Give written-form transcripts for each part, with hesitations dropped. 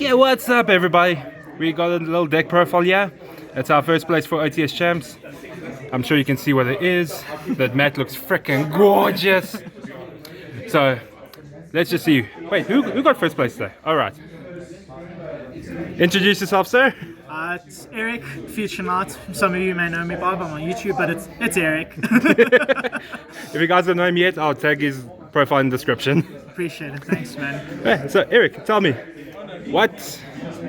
Yeah, what's up everybody? We got a little deck profile here. It's our first place for OTS Champs. I'm sure you can see what it is. That mat looks freaking gorgeous. So, let's just see. Wait, who got first place today? Alright. Introduce yourself, sir. It's Eric, future knight. Some of you may know me by I'm on YouTube, but it's Eric. If you guys don't know him yet, I'll tag his profile in the description. Appreciate it, thanks man. Yeah, so Eric, tell me, what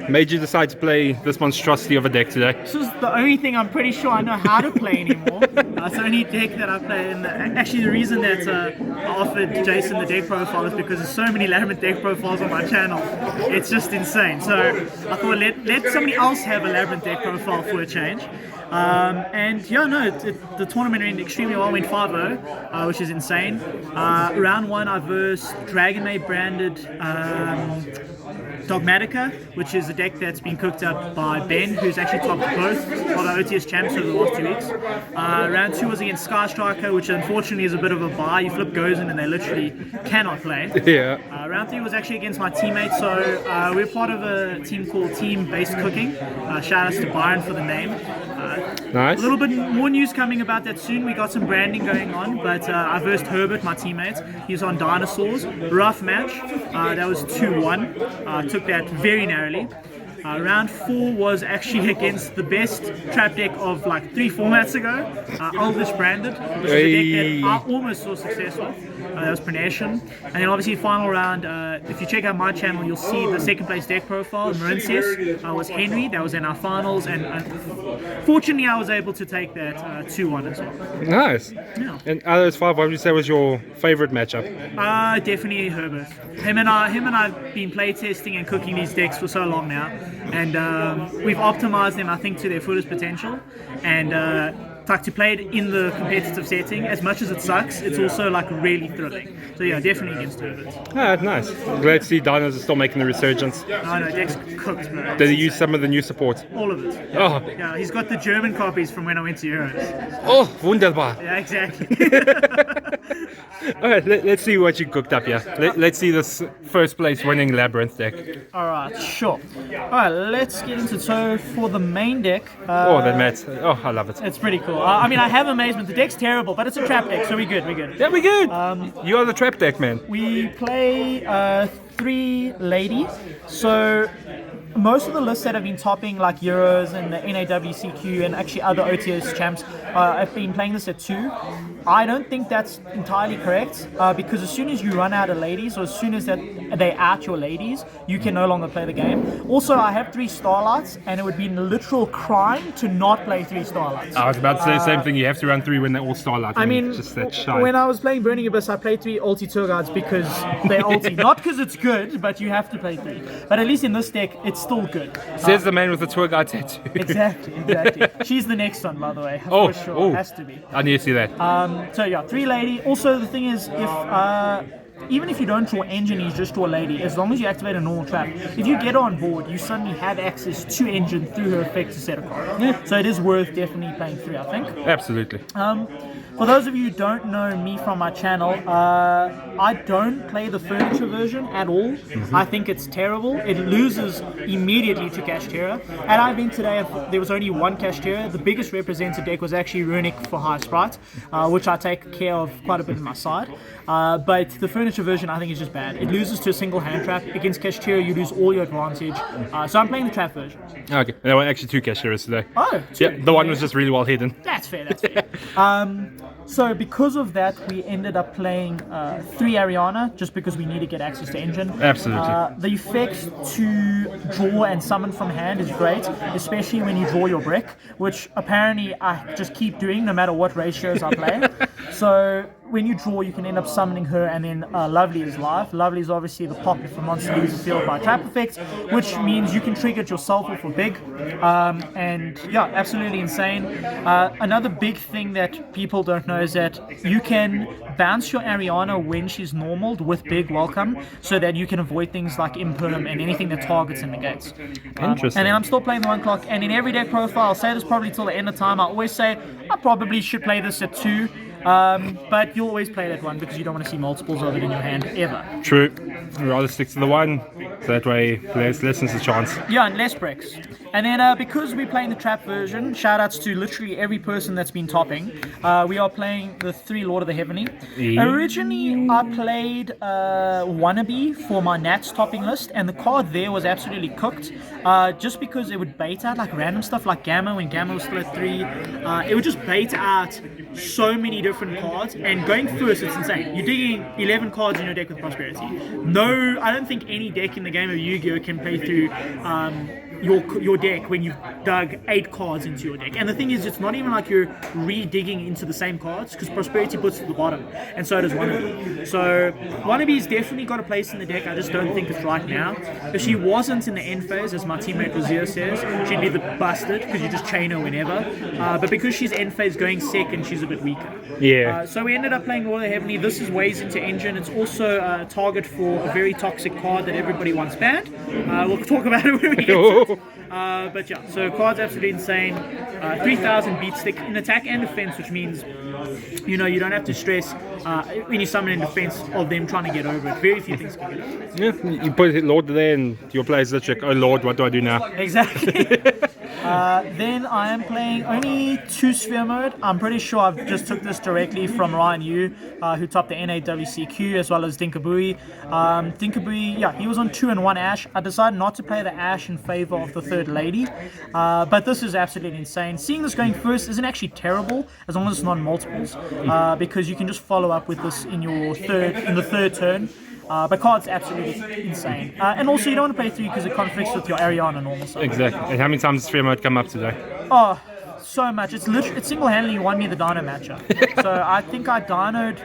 made you decide to play this monstrosity of a deck today? This is the only thing I'm pretty sure I know how to play anymore. It's the only deck that I play, and actually the reason that I offered Jason the deck profile is because there's so many Labrynth deck profiles on my channel. It's just insane. So I thought let somebody else have a Labrynth deck profile for a change. And yeah, no, the tournament went extremely well. I went 5-0, which is insane. Round 1 I versed Dragon Maid branded Dogmatica, which is a deck that's been cooked up by Ben, who's actually topped both of the OTS champs over the last 2 weeks. Round 2 was against Sky Striker, which unfortunately is a bit of a buy. You flip goes in and they literally cannot play. Yeah. Round 3 was actually against my teammates, so we're part of a team called Team Based Cooking. Shout outs to Byron for the name. Nice. A little bit more news coming about that soon. We got some branding going on, but I versed Herbert, my teammate. He was on Dinosaurs. Rough match. That was 2-1. Took that very narrowly. Round 4 was actually against the best trap deck of like 3 formats ago, Elvish branded, which is a deck that I almost saw success with. That was Prenation. And then obviously final round, if you check out my channel, you'll see the second place deck profile. Marincius was Henry, that was in our finals, and fortunately I was able to take that 2-1 as well. Nice. Yeah. And out of those 5, what would you say was your favorite matchup? Definitely Herbert. Him and I've been playtesting and cooking these decks for so long now, and we've optimized them, I think, to their fullest potential. And to play it in the competitive setting, as much as it sucks, it's also like really thrilling. So yeah, definitely against Herbert. Ah, nice. Glad to see Dinos are still making the resurgence. Oh no, deck's cooked, bro. Did he use some of the new support? All of it. Oh. Yeah, he's got the German copies from when I went to Euros. Oh, wunderbar. Yeah, exactly. Alright, let's see what you cooked up here. Let's see this first place winning Labrynth deck. Alright, sure. Alright, let's get into it. So for the main deck... Oh, that mat. Oh, I love it. It's pretty cool. I mean, I have amazement. The deck's terrible, but it's a trap deck, so we're good, Yeah, we're good. You are the trap deck, man. We play 3 lady, so most of the lists that have been topping like Euros and the NAWCQ and actually other OTS champs have been playing this at 2. I don't think that's entirely correct because as soon as you run out of ladies, or as soon as they out your ladies, you can no longer play the game. Also, I have 3 Starlights, and it would be a literal crime to not play 3 Starlights. I was about to say the same thing. You have to run 3 when they're all Starlight. I mean, just that shy. When I was playing Burning Abyss, I played 3 ulti tour guides because they're ulti. Not because it's good, but you have to play 3. But at least in this deck, it's still good. Says the man with the tour guide tattoo. Exactly. She's the next one, by the way. Oh, for sure. oh. Has to be. I need to see that. So yeah, 3 lady. Also, the thing is, if even if you don't draw engine, you just draw lady. As long as you activate a normal trap, if you get her on board, you suddenly have access to engine through her effect to set a card. Yeah. So it is worth definitely playing 3, I think. Absolutely. For those of you who don't know me from my channel, I don't play the furniture version at all. I think it's terrible. It loses immediately to Kashtera. At our event today, there was only 1 Kashtera. The biggest represented deck was actually Runic for High Sprite, which I take care of quite a bit on my side. But the furniture version, I think, is just bad. It loses to a single hand trap. Against Kashtera, you lose all your advantage. So I'm playing the trap version. Okay, there were actually 2 Kashteras today. Oh, 2. Yeah, the one was just really well hidden. That's fair. So because of that, we ended up playing 3 Ariana, just because we need to get access to engine. Absolutely. The effect to draw and summon from hand is great, especially when you draw your brick, which apparently I just keep doing no matter what ratios I play. So when you draw, you can end up summoning her, and then Lovely is live. Lovely is obviously the pop if a monster leaves the field by trap effect, which means you can trigger it yourself or for big. And yeah, absolutely insane. Another big thing that people don't know is that you can bounce your Ariana when she's normaled with big welcome, so that you can avoid things like imperm and anything that targets and negates. Interesting. And then I'm still playing the 1 clock, and in every deck profile, I'll say this probably till the end of time, I always say I probably should play this at 2. But you'll always play that one because you don't want to see multiples of it in your hand ever. True. I'd rather stick to the one, so that way players lessens the chance. Yeah, and less bricks. And then because we're playing the trap version, shout outs to literally every person that's been topping. We are playing the 3 Lord of the Heavenly. Originally, I played Wannabe for my Nats topping list, and the card there was absolutely cooked. Just because it would bait out like random stuff like Gamma when Gamma was still at 3. It would just bait out so many different cards, and going first, it's insane. You're digging 11 cards in your deck with Prosperity. No, I don't think any deck in the game of Yu-Gi-Oh! Can play through your deck when you've dug 8 cards into your deck. And the thing is, it's not even like you're re-digging into the same cards, because Prosperity puts it at the bottom, and so does Wannabe. So Wannabe's definitely got a place in the deck. I just don't think it's right now. If she wasn't in the end phase, as my teammate Razia says, she'd be the busted, because you just chain her whenever. But because she's end phase going second, she's a bit weaker. Yeah. So we ended up playing Lord of the Heavenly. This is ways into Engine. It's also a target for a very toxic card that everybody wants banned. We'll talk about it when we get to it. But yeah, so card's absolutely insane. 3000 beat stick in attack and defense, which means you don't have to stress when you summon in defense of them trying to get over it. Very few things can get over it. Yeah, you put Lord there and your player's literally, oh Lord, what do I do now? Exactly. Then I am playing only 2 Sphere mode. I'm pretty sure I've just took this directly from Ryan Yu, who topped the NAWCQ, as well as Dinkabui. Dinkabui, yeah, he was on 2 and 1 Ash. I decided not to play the Ash in favor of the 3rd Lady, but this is absolutely insane. Seeing this going first isn't actually terrible, as long as it's not multiples, because you can just follow up with this in the third turn. But card's absolutely insane. And also, you don't want to play 3 because it conflicts with your Ariana normal stuff. Exactly. And how many times has Sphere mode come up today? Oh, so much. It's single-handedly won me the Dino matchup. So I think I Dinoed.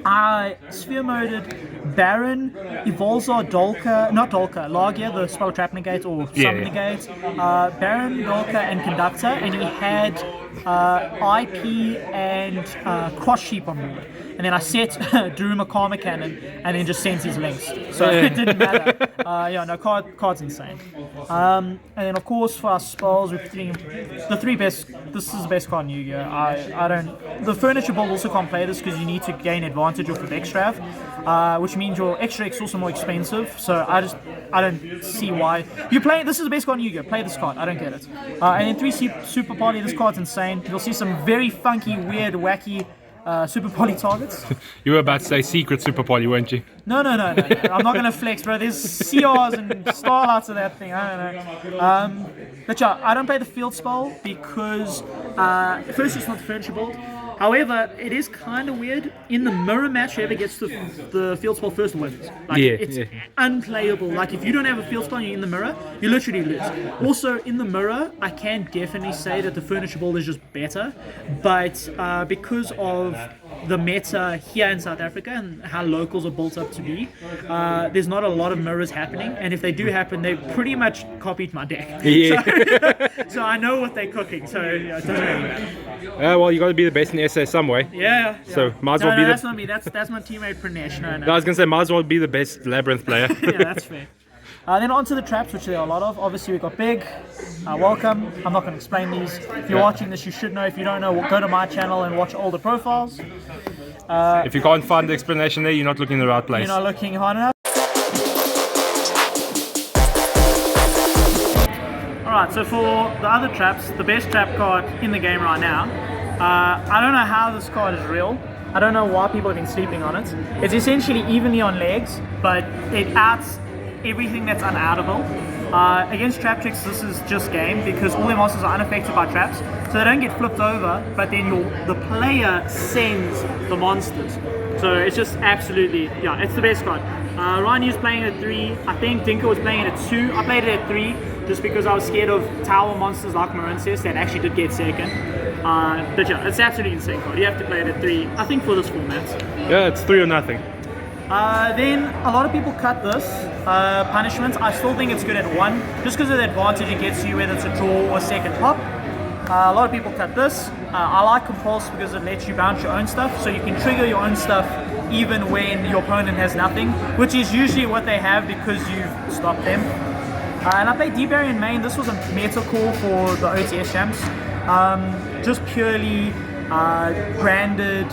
I Sphere moded Baron, Evolzar, Lagia, the spell trap negate or summon negate, Baron, Dolka, and Conductor, and he had IP and Cross Sheep on board. And then I set Daruma Karma Cannon and then just sent his links. So it didn't matter. Card's insane. And then of course for our spells, we're putting the 3 best. This is the best card in Yu-Gi-Oh! I don't. The furniture build also can't play this because you need to gain advantage of the deck strav, which means your extra deck's also more expensive. So I don't see why you play. This is the best card in Yu-Gi-Oh! Play this card. I don't get it. And then 3 Super Party. This card's insane. You'll see some very funky, weird, wacky Super Poly targets. You were about to say secret Super Poly, weren't you? No. I'm not gonna flex, bro. There's CRs and starlights of that thing. I don't know. But yeah, I don't play the field spell because first it's not the furniture build. However, it is kind of weird. In the mirror match, whoever gets the field spell first wins. It's unplayable. Like, if you don't have a field spell and you're in the mirror, you literally lose. Also, in the mirror, I can definitely say that the furniture build is just better. But because of the meta here in South Africa and how locals are built up to be, there's not a lot of mirrors happening. And if they do happen, they pretty much copied my deck. Yeah. So I know what they're cooking. So it doesn't really matter. Well, you got to be the best in SA some way. Yeah. So might as well be that's not me. That's my teammate Pranesh. No. I was gonna say might as well be the best Labrynth player. Yeah, that's fair. Then on to the traps, which there are a lot of. Obviously, we've got Big. Welcome. I'm not going to explain these. If you're watching this, you should know. If you don't know, go to my channel and watch all the profiles. If you can't find the explanation there, you're not looking in the right place. You're not looking hard enough. Alright, so for the other traps, the best trap card in the game right now, I don't know how this card is real. I don't know why people have been sleeping on it. It's essentially evenly on legs, but it outs everything that's unoutable. Against trap tricks, this is just game because all their monsters are unaffected by traps, so they don't get flipped over, but then the player sends the monsters. So it's just absolutely, it's the best card. Ryan was playing it at 3, I think Dinka was playing it at 2, I played it at 3 just because I was scared of tower monsters like Marincess that actually did get second. But yeah, it's absolutely insane card. You have to play it at 3, I think for this format. Yeah, it's 3 or nothing. Then a lot of people cut this punishment. I still think it's good at 1, just because of the advantage it gets you, whether it's a draw or a second pop. A lot of people cut this. I like Compulse because it lets you bounce your own stuff, so you can trigger your own stuff even when your opponent has nothing, which is usually what they have because you've stopped them. And I played D-Barry in main. This was a meta call for the OTS champs. Just purely Branded,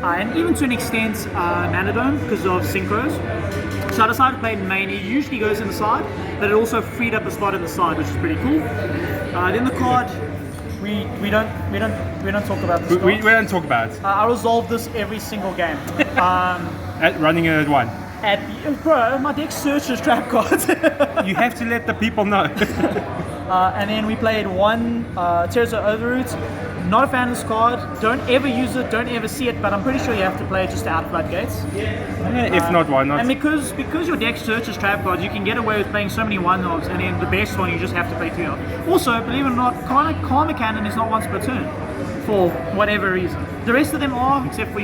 and even to an extent Manadome because of synchros. So I decided to play it in main. It usually goes in the side, but it also freed up a spot in the side, which is pretty cool. Then the card, we don't talk about this. We don't talk about it. I resolve this every single game. Running it at 1. Bro, my deck searches trap cards. You have to let the people know. And then we played 1 Terzo Overroot. Not a fan of this card. Don't ever use it. Don't ever see it. But I'm pretty sure you have to play it just to out floodgates. If not, why not? And because your deck searches trap cards, you can get away with playing so many 1-offs, and then the best one you just have to play 2 of. Also, believe it or not, Karma Cannon is not once per turn for whatever reason. The rest of them are, except for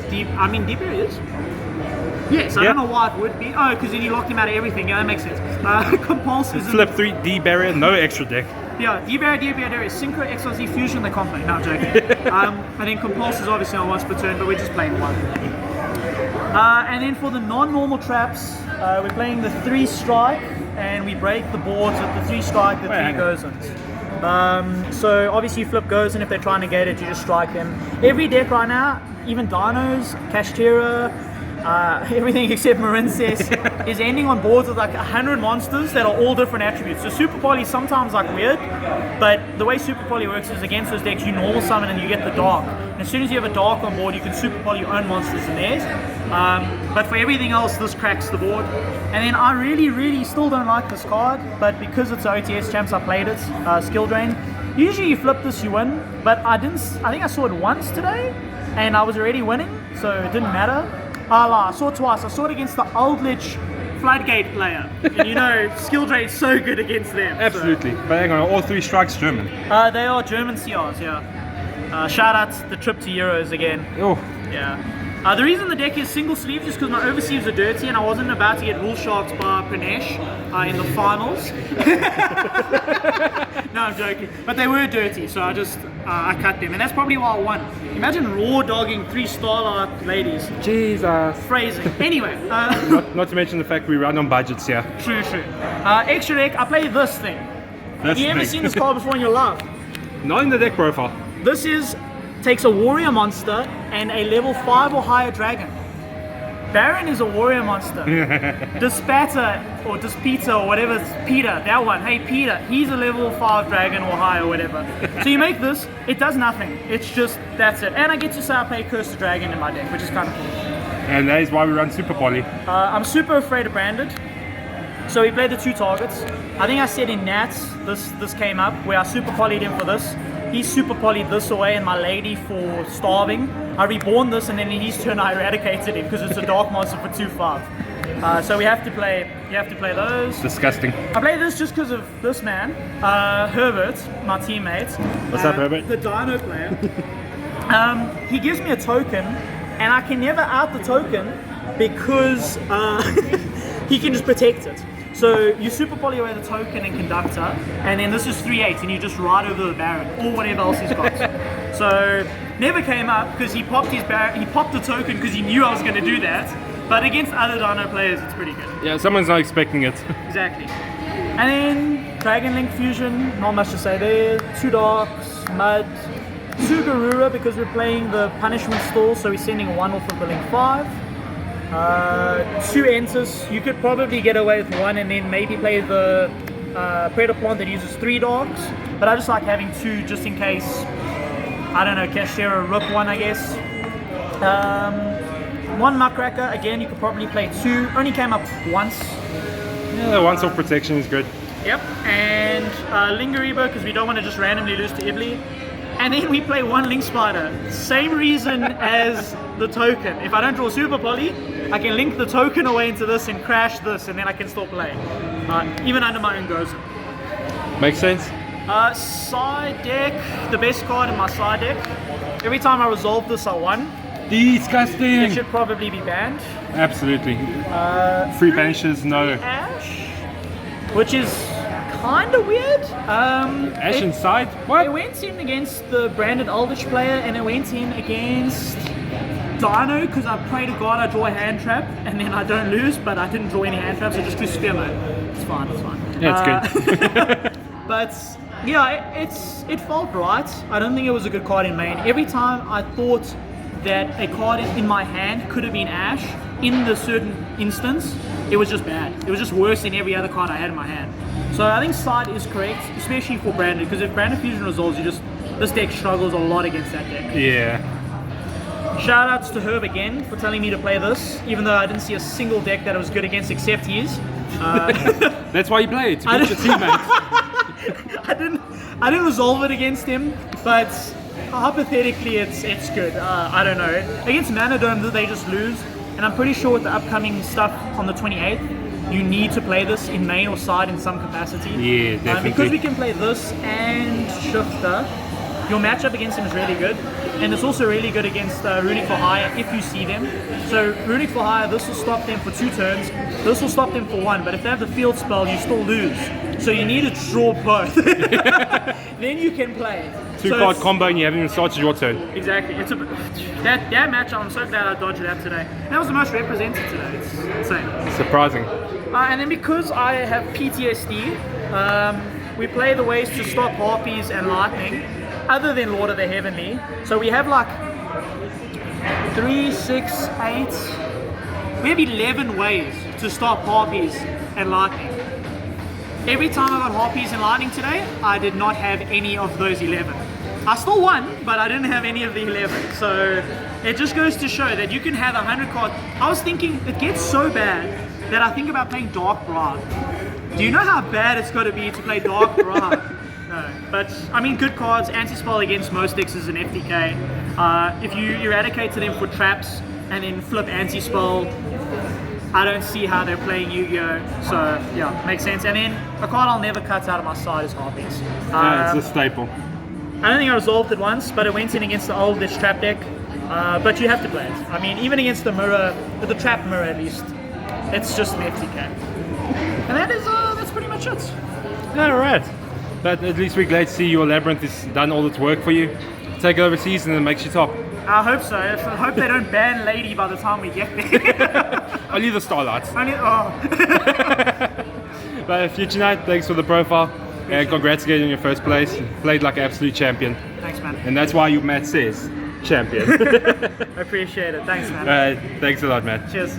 Deep. I mean, Deep is. Yes, I don't know why it would be. Oh, because then you locked him out of everything. Yeah, that makes sense. Compulse is Flip 3 D barrier, no extra deck. Yeah, D barrier is Synchro, XRZ, Fusion, they can't play. No, I'm joking. And then Compulse is obviously on once per turn, but we're just playing 1. And then for the non-normal traps, we're playing the 3 strike, and we break the boards with the 3 strike, the 3 Gozens. So obviously you flip Gozen, if they're trying to get it, you just strike them. Every deck right now, even Dinos, Kashtira, everything except Marincess is ending on boards with like 100 monsters that are all different attributes. So Super Poly is sometimes like weird, but the way Super Poly works is against those decks you normal summon and you get the Dark. And as soon as you have a Dark on board, you can Super Poly your own monsters in theirs. But for everything else, this cracks the board. And then I really still don't like this card, but because it's OTS Champs, I played it. Skill Drain. Usually you flip this, you win, but I didn't. I think I saw it once today, and I was already winning, so it didn't matter. I saw it twice. I saw it against the Aldlich Floodgate player. And Skill Drain's so good against them. Absolutely. So. But hang on, all 3 strikes German. They are German CRs, yeah. Shout out the trip to Euros again. Oh. Yeah. The reason the deck is single sleeve is because my oversleeves are dirty and I wasn't about to get rule sharked by Pranesh in the finals. No, I'm joking. But they were dirty, so I cut them. And that's probably why I won. Imagine raw dogging 3 Starlight ladies. Jesus. Phrasing. Anyway. Not to mention the fact we run on budgets here. True. Extra deck, I play this thing. Have you ever seen this card before in your life? Not in the deck profile. This takes a warrior monster and a level 5 or higher dragon. Baron is a warrior monster. Dispater or Dispeta or whatever, Peter, that one. Hey Peter, he's a level 5 dragon or higher or whatever. So you make this, it does nothing. It's just, that's it. And I get to say I play Curse the Dragon in my deck, which is kind of cool. And that is why we run Super Poly. I'm super afraid of Branded. So we played the 2 targets. I think I said in Nats, this came up, where I super polyed him for this. He super polyed this away and my lady for starving. I reborn this and then in his turn I eradicated him because it's a dark monster for 2/5. So you have to play those. Disgusting. I play this just because of this man, Herbert, my teammate. What's up, Herbert? The Dino player. He gives me a token and I can never out the token because he can just protect it. So you super poly away the token and conductor, and then this is 3/8, and you just ride over the Baron or whatever else he's got. So never came up because he popped his Baron. He popped the token because he knew I was going to do that. But against other Dino players, it's pretty good. Yeah, someone's not expecting it. Exactly. And then Dragon Link Fusion, not much to say there. 2 Darks, Mud, 2 Garura because we're playing the Punishment Stall, so we're sending 1 off of the Link 5. 2 Enters, you could probably get away with 1 and then maybe play the Predator Plant that uses 3 Darks, but I just like having 2 just in case, I don't know, Kashtira, Rook 1 I guess. 1 Muckraker, again you could probably play 2, only came up once. Yeah, the once off protection is good. Yep, and Lingeribo because we don't want to just randomly lose to Ibli. And then we play 1 Link Spider. Same reason as the token. If I don't draw Super Poly, I can link the token away into this and crash this, and then I can still play. Even under my own goes. Makes sense? Side deck, the best card in my side deck. Every time I resolve this, I won. Disgusting! It should probably be banned. Absolutely. Free banishes, no. Ash, which is kind of weird. Ash inside? What? It went in against the Branded Aldrich player, and it went in against Dino because I pray to God I draw a hand trap and then I don't lose, but I didn't draw any hand traps, I just do spear mode. It's fine. Yeah, it's good. But Yeah, it felt right. I don't think it was a good card in main. Every time I thought that a card in my hand could have been Ash, in the certain instance, it was just bad. It was just worse than every other card I had in my hand. So I think side is correct, especially for Branded, because if Branded Fusion resolves, this deck struggles a lot against that deck. Yeah. Shout outs to Herb again for telling me to play this, even though I didn't see a single deck that I was good against except his. That's why you play it, to beat your teammates. I didn't resolve it against him, but hypothetically it's good. I don't know. Against Manadome they just lose, and I'm pretty sure with the upcoming stuff on the 28th, you need to play this in main or side in some capacity. Yeah, definitely. Because we can play this and Shifter, your matchup against him is really good. And it's also really good against Runic for Hire if you see them. So Runic for Hire, this will stop them for 2 turns. This will stop them for 1, but if they have the field spell, you still lose. So you need to draw both. Then you can play. 2-card combo and you haven't even started your turn. Exactly. That matchup, I'm so glad I dodged that today. That was the most represented today. It's insane. Surprising. And then because I have PTSD, we play the ways to stop Harpies and Lightning, other than Lord of the Heavenly. So we have like 3, 6, 8, we have 11 ways to stop Harpies and Lightning. Every time I got Harpies and Lightning today, I did not have any of those 11. I still won, but I didn't have any of the 11. So it just goes to show that you can have 100 cards. I was thinking, it gets so bad that I think about playing Dark Bribe. Do you know how bad it's got to be to play Dark Bribe? No, but I mean, good cards. Anti-spell against most decks is an FTK. If you eradicate to them for traps and then flip anti-spell, I don't see how they're playing Yu-Gi-Oh! So yeah, makes sense. And then a card I'll never cut out of my side is Harpies. It's a staple. I don't think I resolved it once, but it went in against the oldish trap deck. But you have to play it. I mean, even against the mirror, the trap mirror at least, it's just an FTK. And that's pretty much it. Alright. But at least we're glad to see your Labrynth has done all its work for you. Take it overseas and it makes you top. I hope so. I hope they don't ban Lady by the time we get there. Only the Starlights. Oh. But Future Knight, thanks for the profile. And congrats again on your first place. You played like an absolute champion. Thanks, man. And that's why your Matt says champion. I appreciate it. Thanks, man. Thanks a lot, Matt. Cheers.